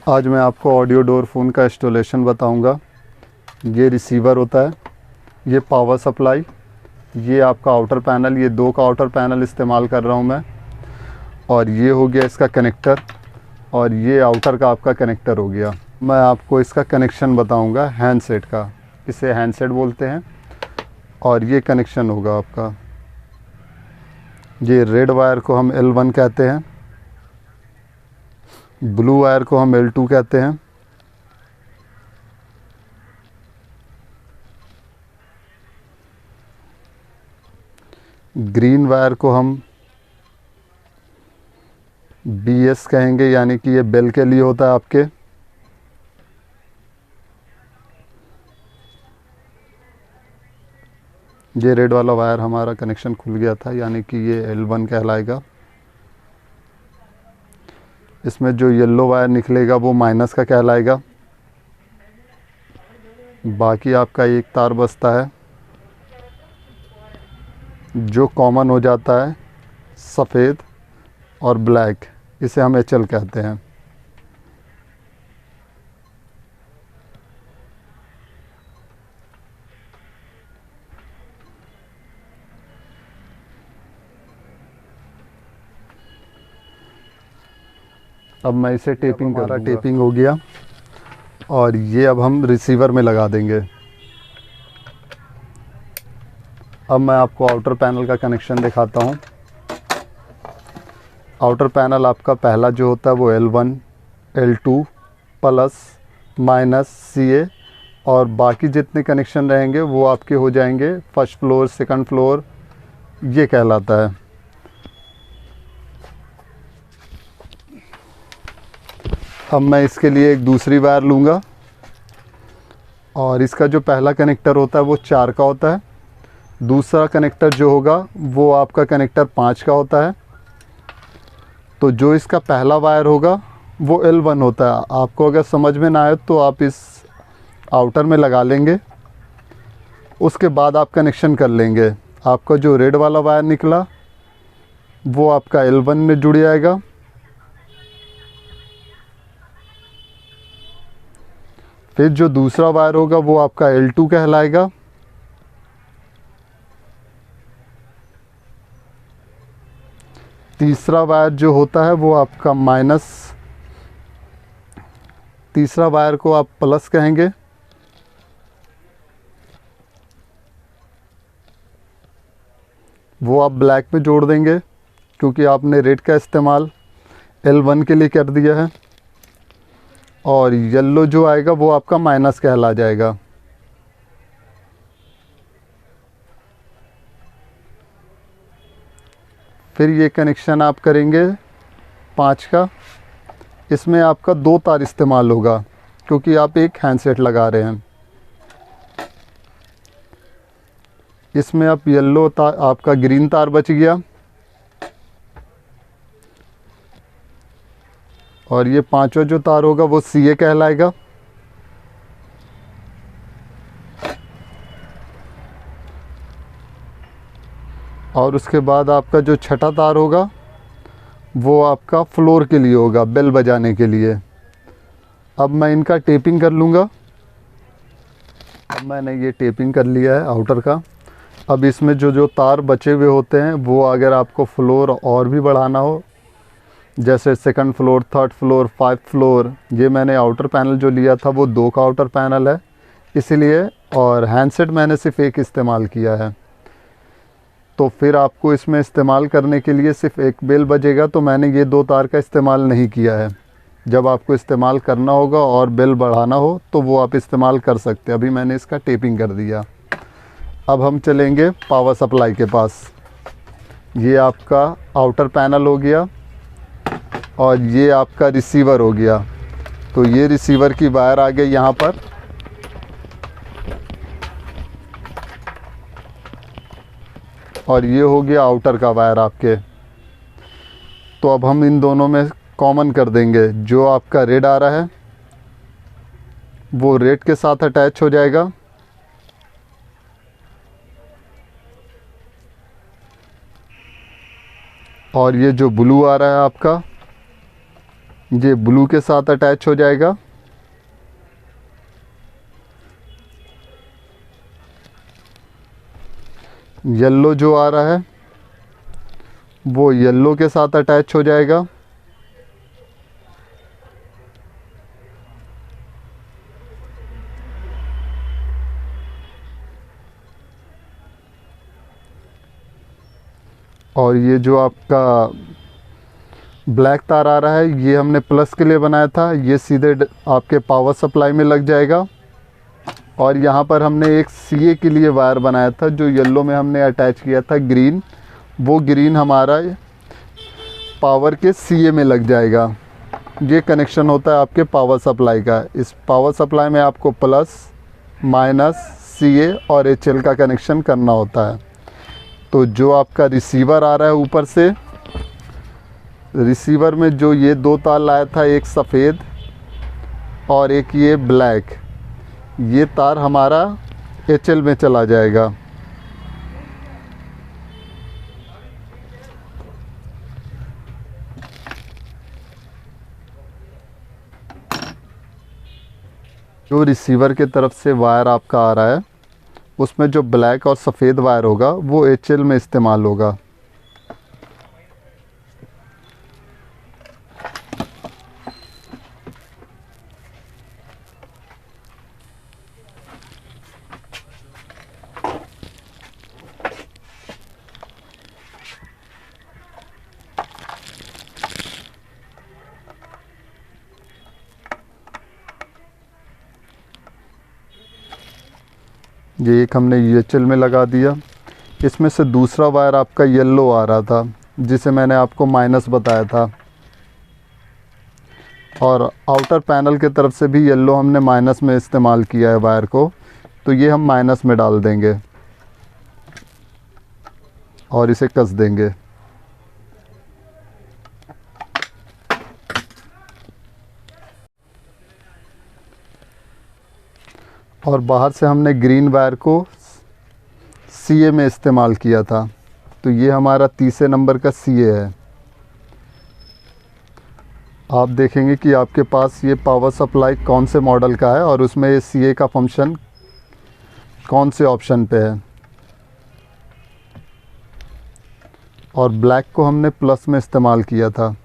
आज मैं आपको ऑडियो डोर फ़ोन का इंस्टॉलेशन बताऊंगा। ये रिसीवर होता है, ये पावर सप्लाई, ये आपका आउटर पैनल, ये दो का आउटर पैनल इस्तेमाल कर रहा हूं मैं। और ये हो गया इसका कनेक्टर, और ये आउटर का आपका कनेक्टर हो गया। मैं आपको इसका कनेक्शन बताऊंगा हैंडसेट का, इसे हैंडसेट बोलते हैं। और ये कनेक्शन होगा आपका, ये रेड वायर को हम L1 कहते हैं, ब्लू वायर को हम L2 कहते हैं, ग्रीन वायर को हम BS कहेंगे, यानी कि ये बेल के लिए होता है आपके। ये रेड वाला वायर हमारा कनेक्शन खुल गया था, यानी कि ये L1 कहलाएगा। इसमें जो येलो वायर निकलेगा वो माइनस का कहलाएगा। बाकी आपका एक तार बचता है जो कॉमन हो जाता है, सफ़ेद और ब्लैक, इसे हम HL कहते हैं। अब मैं इसे टेपिंग कर दूंगा। टेपिंग हो गया, और ये अब हम रिसीवर में लगा देंगे। अब मैं आपको आउटर पैनल का कनेक्शन दिखाता हूँ। आउटर पैनल आपका पहला जो होता है वो L1, L2 plus minus CA, और बाकी जितने कनेक्शन रहेंगे वो आपके हो जाएंगे फर्स्ट फ्लोर, सेकंड फ्लोर, ये कहलाता है। अब मैं इसके लिए एक दूसरी वायर लूँगा, और इसका जो पहला कनेक्टर होता है वो 4 का होता है। दूसरा कनेक्टर जो होगा वो आपका कनेक्टर 5 का होता है। तो जो इसका पहला वायर होगा वो L1 होता है। आपको अगर समझ में ना आए तो आप इस आउटर में लगा लेंगे, उसके बाद आप कनेक्शन कर लेंगे। आपका जो रेड वाला वायर निकला वो आपका L1 में जुड़ जाएगा। फिर जो दूसरा वायर होगा वो आपका L2 कहलाएगा। तीसरा वायर जो होता है वो आपका माइनस, तीसरा वायर को आप प्लस कहेंगे। वो आप ब्लैक में जोड़ देंगे, क्योंकि आपने रेड का इस्तेमाल L1 के लिए कर दिया है। और येलो जो आएगा वो आपका माइनस कहला जाएगा। फिर ये कनेक्शन आप करेंगे 5 का। इसमें आपका 2 तार इस्तेमाल होगा, क्योंकि आप एक हैंडसेट लगा रहे हैं। इसमें आप येलो तार, आपका ग्रीन तार बच गया, और ये पांचवा जो तार होगा वो CA कहलाएगा। और उसके बाद आपका जो छठा तार होगा वो आपका फ्लोर के लिए होगा, बेल बजाने के लिए। अब मैं इनका टेपिंग कर लूँगा। अब मैंने ये टेपिंग कर लिया है आउटर का। अब इसमें जो जो तार बचे हुए होते हैं वो अगर आपको फ्लोर और भी बढ़ाना हो, जैसे second floor, third floor, 5 floor, ये मैंने आउटर पैनल जो लिया था वो 2 का आउटर पैनल है इसीलिए, और हैंडसेट मैंने सिर्फ एक इस्तेमाल किया है। तो फिर आपको इसमें इस्तेमाल करने के लिए सिर्फ एक बेल बजेगा, तो मैंने ये 2 तार का इस्तेमाल नहीं किया है। जब आपको इस्तेमाल करना होगा और बेल बढ़ाना हो तो वो आप इस्तेमाल कर सकते हैं। अभी मैंने इसका टेपिंग कर दिया। अब हम चलेंगे पावर सप्लाई के पास। ये आपका आउटर पैनल हो गया, और ये आपका रिसीवर हो गया। तो ये रिसीवर की वायर आ गई यहाँ पर, और ये हो गया आउटर का वायर आपके। तो अब हम इन दोनों में कॉमन कर देंगे। जो आपका रेड आ रहा है वो रेड के साथ अटैच हो जाएगा, और ये जो ब्लू आ रहा है आपका ये ब्लू के साथ अटैच हो जाएगा। येलो जो आ रहा है वो येलो के साथ अटैच हो जाएगा। और ये जो आपका ब्लैक तार आ रहा है ये हमने प्लस के लिए बनाया था, ये सीधे आपके पावर सप्लाई में लग जाएगा। और यहाँ पर हमने एक सीए के लिए वायर बनाया था, जो येलो में हमने अटैच किया था ग्रीन, वो ग्रीन हमारा पावर के सीए में लग जाएगा। ये कनेक्शन होता है आपके पावर सप्लाई का। इस पावर सप्लाई में आपको प्लस माइनस सीए और एचएल का कनेक्शन करना होता है। तो जो आपका रिसीवर आ रहा है ऊपर से, रिसीवर में जो ये दो तार लाया था, एक सफ़ेद और एक ये ब्लैक, ये तार हमारा एचएल में चला जाएगा। जो रिसीवर की तरफ से वायर आपका आ रहा है उसमें जो ब्लैक और सफ़ेद वायर होगा वो एचएल में इस्तेमाल होगा। ये एक हमने एचएल में लगा दिया। इसमें से दूसरा वायर आपका येलो आ रहा था, जिसे मैंने आपको माइनस बताया था, और आउटर पैनल की तरफ से भी येलो हमने माइनस में इस्तेमाल किया है वायर को, तो ये हम माइनस में डाल देंगे और इसे कस देंगे। और बाहर से हमने ग्रीन वायर को सीए में इस्तेमाल किया था, तो ये हमारा तीसरे नंबर का सीए है। आप देखेंगे कि आपके पास ये पावर सप्लाई कौन से मॉडल का है और उसमें ये सीए का फंक्शन कौन से ऑप्शन पे है। और ब्लैक को हमने प्लस में इस्तेमाल किया था।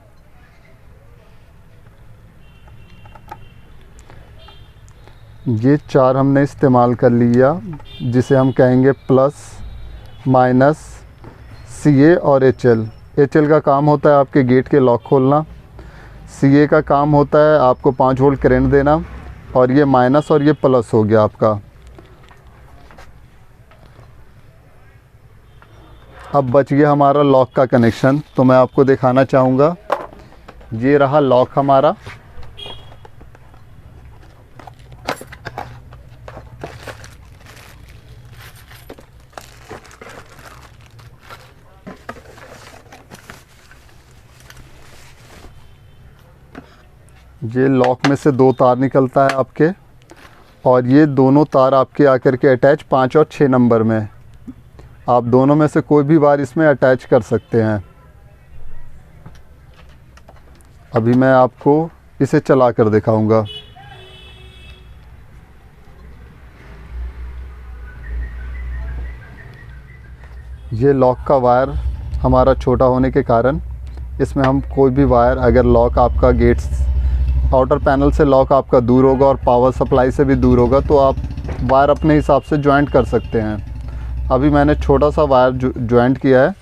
ये चार हमने इस्तेमाल कर लिया, जिसे हम कहेंगे प्लस माइनस सीए और एचएल। एचएल का काम होता है आपके गेट के लॉक खोलना, सीए का काम होता है आपको 5 वोल्ट करंट देना, और ये माइनस और ये प्लस हो गया आपका। अब बच गया हमारा लॉक का कनेक्शन, तो मैं आपको दिखाना चाहूँगा। ये रहा लॉक हमारा। ये लॉक में से 2 तार निकलता है आपके, और ये दोनों तार आपके आकर के अटैच 5 और 6 नंबर में। आप दोनों में से कोई भी वायर इसमें अटैच कर सकते हैं। अभी मैं आपको इसे चला कर दिखाऊंगा। ये लॉक का वायर हमारा छोटा होने के कारण इसमें हम कोई भी वायर, अगर लॉक आपका गेट्स आउटर पैनल से लॉक आपका दूर होगा और पावर सप्लाई से भी दूर होगा, तो आप वायर अपने हिसाब से जॉइंट कर सकते हैं। अभी मैंने छोटा सा वायर जॉइंट किया है,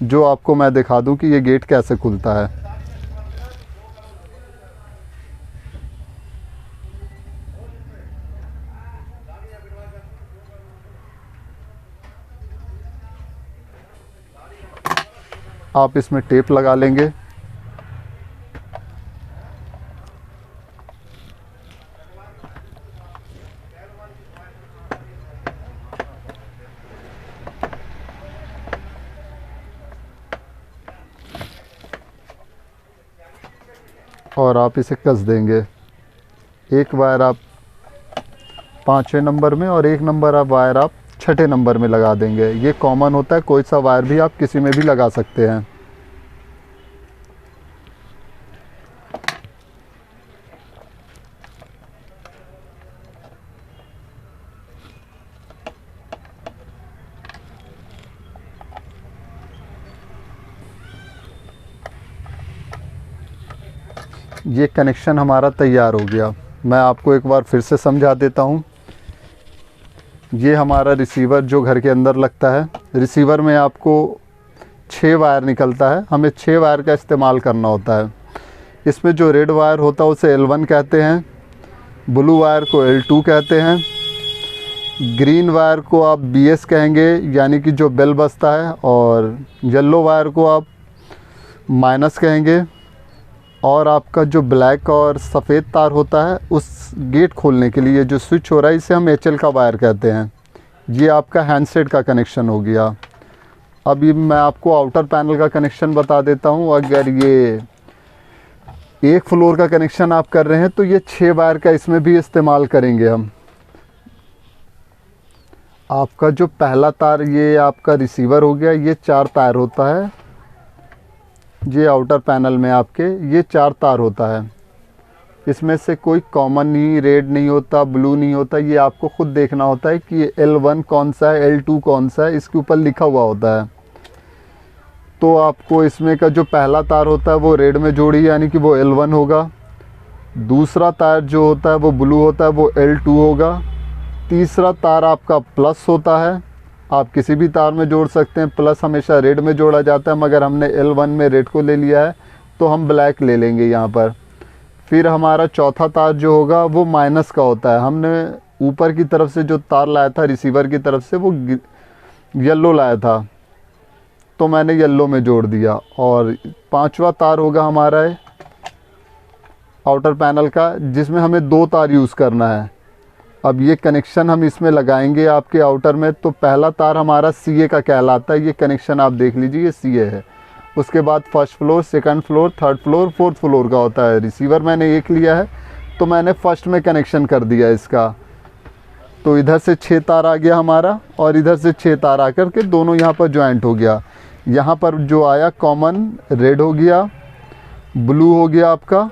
जो आपको मैं दिखा दूं कि ये गेट कैसे खुलता है। आप इसमें टेप लगा लेंगे। और आप इसे कस देंगे। एक वायर आप 5वें नंबर में और एक नंबर आप वायर आप 6ठे नंबर में लगा देंगे। ये कॉमन होता है, कोई सा वायर भी आप किसी में भी लगा सकते हैं। ये कनेक्शन हमारा तैयार हो गया। मैं आपको एक बार फिर से समझा देता हूँ। ये हमारा रिसीवर जो घर के अंदर लगता है, रिसीवर में आपको 6 वायर निकलता है, हमें 6 वायर का इस्तेमाल करना होता है। इसमें जो रेड वायर होता है उसे L1 कहते हैं, ब्लू वायर को L2 कहते हैं, ग्रीन वायर को आप BS कहेंगे यानी कि जो बेल बजता है, और येलो वायर को आप माइनस कहेंगे। और आपका जो ब्लैक और सफ़ेद तार होता है उस गेट खोलने के लिए जो स्विच हो रहा है इसे हम HL का वायर कहते हैं। ये आपका हैंडसेट का कनेक्शन हो गया। अभी मैं आपको आउटर पैनल का कनेक्शन बता देता हूँ। अगर ये एक फ्लोर का कनेक्शन आप कर रहे हैं तो ये 6 वायर का इसमें भी इस्तेमाल करेंगे हम। आपका जो पहला तार ये आपका रिसीवर हो गया, ये 4 तार होता है। ये आउटर पैनल में आपके ये 4 तार होता है। इसमें से कोई कॉमन नहीं, रेड नहीं होता, ब्लू नहीं होता। ये आपको खुद देखना होता है कि L1 कौन सा है, L2 कौन सा है, इसके ऊपर लिखा हुआ होता है। तो आपको इसमें का जो पहला तार होता है वो रेड में जोड़िए यानी कि वो L1 होगा। दूसरा तार जो होता है वो ब्लू होता है, वो L2 होगा। तीसरा तार आपका प्लस होता है, आप किसी भी तार में जोड़ सकते हैं। प्लस हमेशा रेड में जोड़ा जाता है, मगर हमने L1 में रेड को ले लिया है तो हम ब्लैक ले लेंगे यहाँ पर। फिर हमारा चौथा तार जो होगा वो माइनस का होता है। हमने ऊपर की तरफ से जो तार लाया था रिसीवर की तरफ से वो येलो लाया था, तो मैंने येलो में जोड़ दिया। और 5वां तार होगा हमारा आउटर पैनल का, जिसमें हमें 2 तार यूज़ करना है। अब ये कनेक्शन हम इसमें लगाएंगे आपके आउटर में। तो पहला तार हमारा CA का कहलाता है। ये कनेक्शन आप देख लीजिए, ये CA है। उसके बाद first floor, second floor, third floor, fourth floor का होता है। रिसीवर मैंने एक लिया है तो मैंने फर्स्ट में कनेक्शन कर दिया इसका। तो इधर से 6 तार आ गया हमारा और इधर से 6 तार आकर के दोनों यहाँ पर ज्वाइंट हो गया। यहाँ पर जो आया कॉमन रेड हो गया, ब्लू हो गया आपका,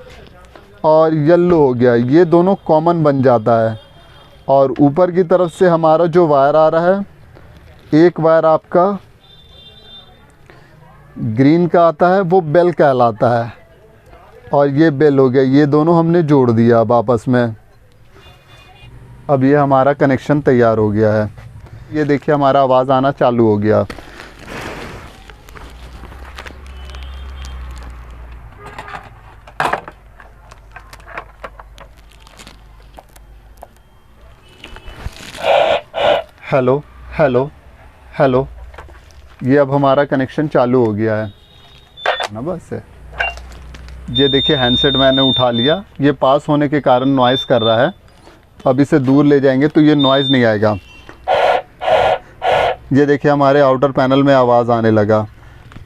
और येलो हो गया। ये दोनों कॉमन बन जाता है। और ऊपर की तरफ से हमारा जो वायर आ रहा है, एक वायर आपका ग्रीन का आता है, वो बेल कहलाता है। और ये बेल हो गया। ये दोनों हमने जोड़ दिया अब आपस में। अब ये हमारा कनेक्शन तैयार हो गया है। ये देखिए हमारा आवाज़ आना चालू हो गया। Hello hello hello. ये अब हमारा कनेक्शन चालू हो गया है ना। बस है। ये देखिए हैंडसेट मैंने उठा लिया। ये पास होने के कारण नॉइज़ कर रहा है। अब इसे दूर ले जाएंगे तो ये नॉइज़ नहीं आएगा। ये देखिए हमारे आउटर पैनल में आवाज़ आने लगा।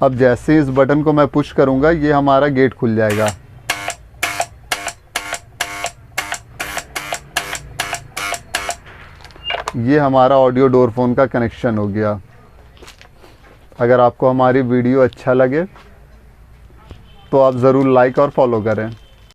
अब जैसे इस बटन को मैं पुश करूँगा ये हमारा गेट खुल जाएगा। ये हमारा ऑडियो डोर फोन का कनेक्शन हो गया। अगर आपको हमारी वीडियो अच्छा लगे तो आप ज़रूर लाइक और फॉलो करें।